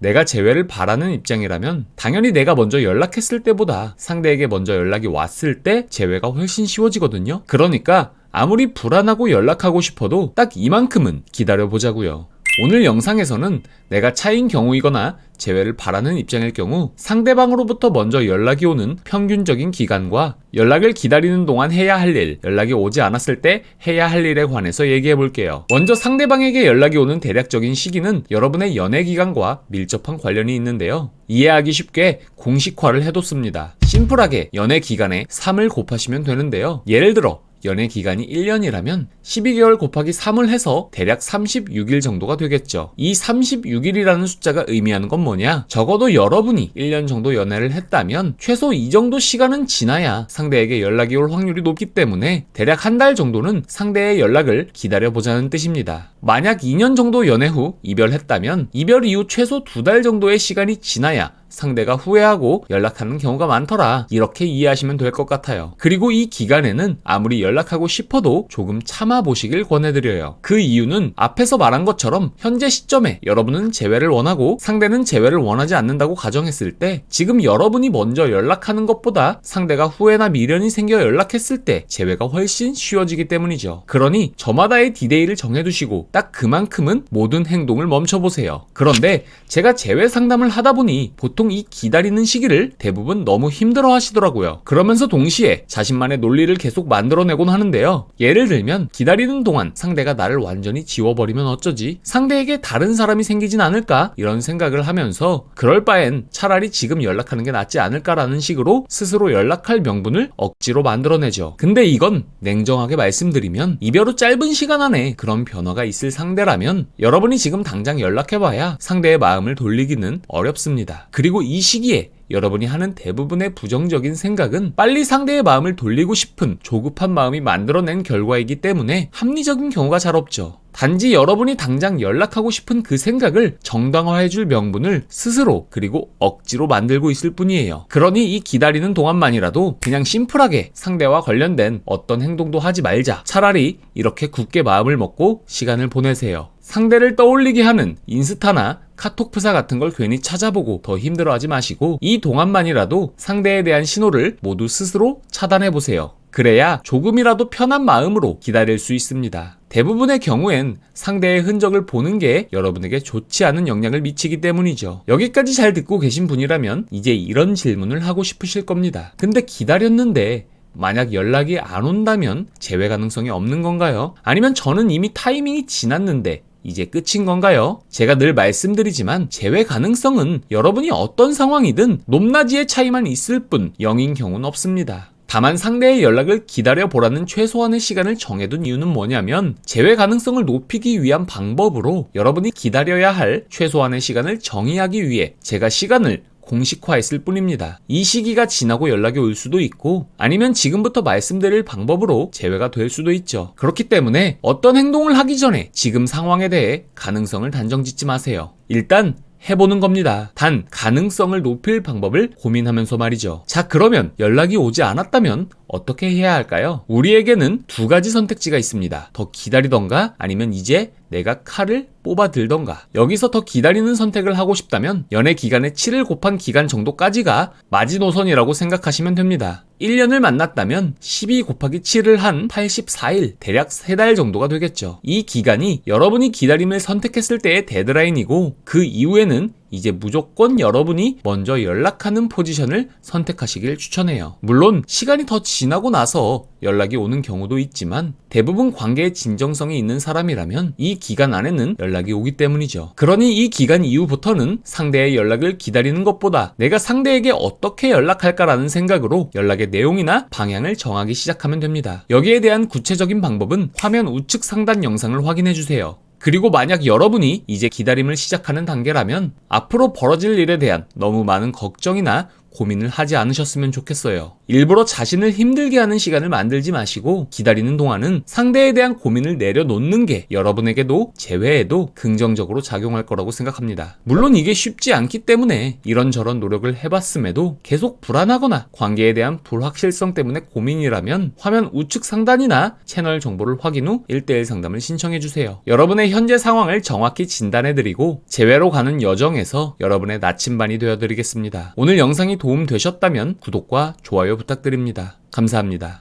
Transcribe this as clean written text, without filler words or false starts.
내가 재회를 바라는 입장이라면 당연히 내가 먼저 연락했을 때보다 상대에게 먼저 연락이 왔을 때 재회가 훨씬 쉬워지거든요. 그러니까 아무리 불안하고 연락하고 싶어도 딱 이만큼은 기다려보자고요. 오늘 영상에서는 내가 차인 경우이거나 재회를 바라는 입장일 경우 상대방으로부터 먼저 연락이 오는 평균적인 기간과 연락을 기다리는 동안 해야 할 일, 연락이 오지 않았을 때 해야 할 일에 관해서 얘기해 볼게요. 먼저 상대방에게 연락이 오는 대략적인 시기는 여러분의 연애 기간과 밀접한 관련이 있는데요. 이해하기 쉽게 공식화를 해뒀습니다. 심플하게 연애 기간에 3을 곱하시면 되는데요. 예를 들어 연애 기간이 1년이라면 12개월 곱하기 3을 해서 대략 36일 정도가 되겠죠. 이 36일이라는 숫자가 의미하는 건 뭐냐? 적어도 여러분이 1년 정도 연애를 했다면 최소 이 정도 시간은 지나야 상대에게 연락이 올 확률이 높기 때문에 대략 한 달 정도는 상대의 연락을 기다려보자는 뜻입니다. 만약 2년 정도 연애 후 이별했다면 이별 이후 최소 2달 정도의 시간이 지나야 상대가 후회하고 연락하는 경우가 많더라. 이렇게 이해하시면 될 것 같아요. 그리고 이 기간에는 아무리 연락하고 싶어도 조금 참아보시길 권해드려요. 그 이유는 앞에서 말한 것처럼 현재 시점에 여러분은 재회를 원하고 상대는 재회를 원하지 않는다고 가정했을 때 지금 여러분이 먼저 연락하는 것보다 상대가 후회나 미련이 생겨 연락했을 때 재회가 훨씬 쉬워지기 때문이죠. 그러니 저마다의 디데이를 정해두시고 딱 그만큼은 모든 행동을 멈춰보세요. 그런데 제가 재회 상담을 하다 보니 보통 이 기다리는 시기를 대부분 너무 힘들어 하시더라고요. 그러면서 동시에 자신만의 논리를 계속 만들어내곤 하는데요. 예를 들면 기다리는 동안 상대가 나를 완전히 지워버리면 어쩌지? 상대에게 다른 사람이 생기진 않을까? 이런 생각을 하면서 그럴 바엔 차라리 지금 연락하는 게 낫지 않을까라는 식으로 스스로 연락할 명분을 억지로 만들어내죠. 근데 이건 냉정하게 말씀드리면 이별 후 짧은 시간 안에 그런 변화가 있을 상대라면 여러분이 지금 당장 연락해봐야 상대의 마음을 돌리기는 어렵습니다. 그리고 이 시기에 여러분이 하는 대부분의 부정적인 생각은 빨리 상대의 마음을 돌리고 싶은 조급한 마음이 만들어낸 결과이기 때문에 합리적인 경우가 잘 없죠. 단지 여러분이 당장 연락하고 싶은 그 생각을 정당화해줄 명분을 스스로 그리고 억지로 만들고 있을 뿐이에요. 그러니 이 기다리는 동안만이라도 그냥 심플하게 상대와 관련된 어떤 행동도 하지 말자. 차라리 이렇게 굳게 마음을 먹고 시간을 보내세요. 상대를 떠올리게 하는 인스타나 카톡 프사 같은 걸 괜히 찾아보고 더 힘들어하지 마시고 이 동안만이라도 상대에 대한 신호를 모두 스스로 차단해보세요. 그래야 조금이라도 편한 마음으로 기다릴 수 있습니다. 대부분의 경우엔 상대의 흔적을 보는 게 여러분에게 좋지 않은 영향을 미치기 때문이죠. 여기까지 잘 듣고 계신 분이라면 이제 이런 질문을 하고 싶으실 겁니다. 근데 기다렸는데 만약 연락이 안 온다면 재회 가능성이 없는 건가요? 아니면 저는 이미 타이밍이 지났는데 이제 끝인 건가요? 제가 늘 말씀드리지만 재회 가능성은 여러분이 어떤 상황이든 높낮이의 차이만 있을 뿐 0인 경우는 없습니다. 다만 상대의 연락을 기다려보라는 최소한의 시간을 정해둔 이유는 뭐냐면 재회 가능성을 높이기 위한 방법으로 여러분이 기다려야 할 최소한의 시간을 정의하기 위해 제가 시간을 공식화했을 뿐입니다. 이 시기가 지나고 연락이 올 수도 있고 아니면 지금부터 말씀드릴 방법으로 재회가 될 수도 있죠. 그렇기 때문에 어떤 행동을 하기 전에 지금 상황에 대해 가능성을 단정짓지 마세요. 일단 해보는 겁니다. 단 가능성을 높일 방법을 고민하면서 말이죠. 자, 그러면 연락이 오지 않았다면 어떻게 해야 할까요? 우리에게는 두 가지 선택지가 있습니다. 더 기다리던가 아니면 이제 내가 칼을 뽑아들던가. 여기서 더 기다리는 선택을 하고 싶다면 연애 기간의 7을 곱한 기간 정도까지가 마지노선이라고 생각하시면 됩니다. 1년을 만났다면 12 곱하기 7을 한 84일, 대략 3달 정도가 되겠죠. 이 기간이 여러분이 기다림을 선택했을 때의 데드라인이고 그 이후에는 이제 무조건 여러분이 먼저 연락하는 포지션을 선택하시길 추천해요. 물론 시간이 더 지나고 나서 연락이 오는 경우도 있지만 대부분 관계에 진정성이 있는 사람이라면 이 기간 안에는 연락이 오기 때문이죠. 그러니 이 기간 이후부터는 상대의 연락을 기다리는 것보다 내가 상대에게 어떻게 연락할까라는 생각으로 연락의 내용이나 방향을 정하기 시작하면 됩니다. 여기에 대한 구체적인 방법은 화면 우측 상단 영상을 확인해주세요. 그리고 만약 여러분이 이제 기다림을 시작하는 단계라면 앞으로 벌어질 일에 대한 너무 많은 걱정이나 고민을 하지 않으셨으면 좋겠어요. 일부러 자신을 힘들게 하는 시간을 만들지 마시고 기다리는 동안은 상대에 대한 고민을 내려놓는 게 여러분에게도 재회에도 긍정적으로 작용할 거라고 생각합니다. 물론 이게 쉽지 않기 때문에 이런저런 노력을 해봤음에도 계속 불안하거나 관계에 대한 불확실성 때문에 고민이라면 화면 우측 상단이나 채널 정보를 확인 후 1대1 상담을 신청해주세요. 여러분의 현재 상황을 정확히 진단해드리고 재회로 가는 여정에서 여러분의 나침반이 되어드리겠습니다. 오늘 영상이 도움되셨다면 구독과 좋아요 부탁드립니다. 감사합니다.